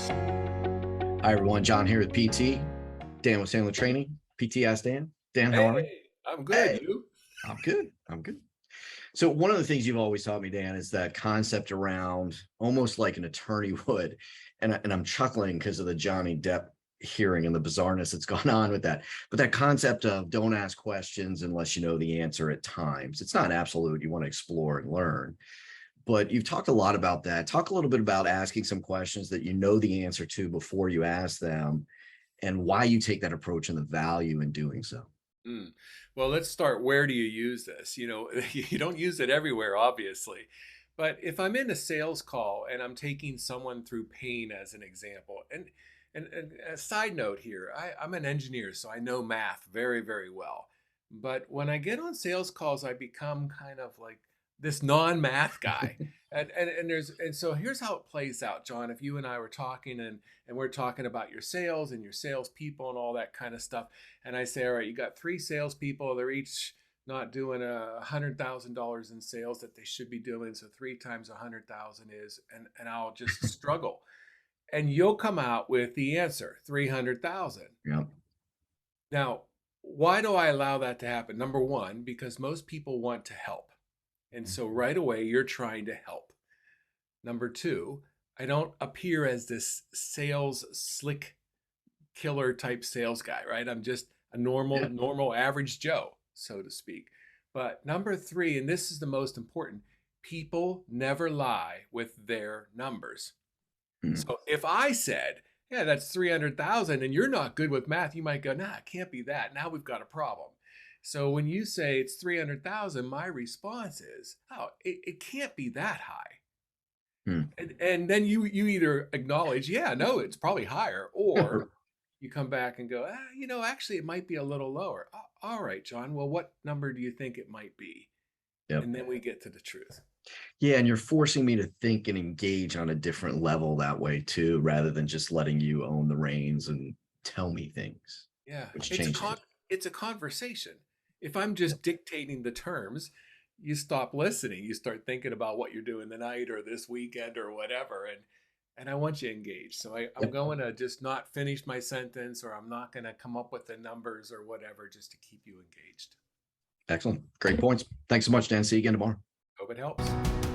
Hi, everyone. John here with PT. Dan with Sandler Training. PT Ask Dan. Dan, how are you? Hey, I'm good. Hey, You? I'm good. I'm good. So one of the things you've always taught me, Dan, is that concept around almost like an attorney would, and I'm chuckling because of the Johnny Depp hearing and the bizarreness that's gone on with that. But that concept of don't ask questions unless you know the answer at times. It's not absolute. You want to explore and learn. But you've talked a lot about that. Talk a little bit about asking some questions that you know the answer to before you ask them and why you take that approach and the value in doing so. Mm. Well, let's start. Where do you use this? You don't use it everywhere, obviously. But if I'm in a sales call and I'm taking someone through pain as an example, and a side note here, I'm an engineer, so I know math very, very well. But when I get on sales calls, I become kind of like this non-math guy. And so here's how it plays out, John. If you and I were talking and we're talking about your sales and your salespeople and all that kind of stuff, and I say, all right, you got three salespeople, they're each not doing $100,000 in sales that they should be doing. So three times 100,000 is, and I'll just struggle. And you'll come out with the answer, 300,000. Yeah. Now, why do I allow that to happen? Number one, because most people want to help. And so right away, you're trying to help. Number two, I don't appear as this sales slick killer type sales guy, right? I'm just a Yeah. normal average Joe, so to speak. But number three, and this is the most important, people never lie with their numbers. Mm. So if I said, yeah, that's 300,000 and you're not good with math, you might go, nah, it can't be that. Now we've got a problem. So when you say it's 300,000, my response is, oh, it can't be that high. Mm. And then you either acknowledge, yeah, no, it's probably higher, or you come back and go, actually, it might be a little lower. All right, John. Well, what number do you think it might be? Yep. And then we get to the truth. Yeah. And you're forcing me to think and engage on a different level that way too, rather than just letting you own the reins and tell me things, Yeah, which change things. it's a conversation. If I'm Yep. just dictating the terms, you stop listening. You start thinking about what you're doing tonight or this weekend or whatever, and I want you engaged. So I'm Yep. going to just not finish my sentence, or I'm not going to come up with the numbers or whatever, just to keep you engaged. Excellent. Great points. Thanks so much, Dan. See you again tomorrow. Hope it helps.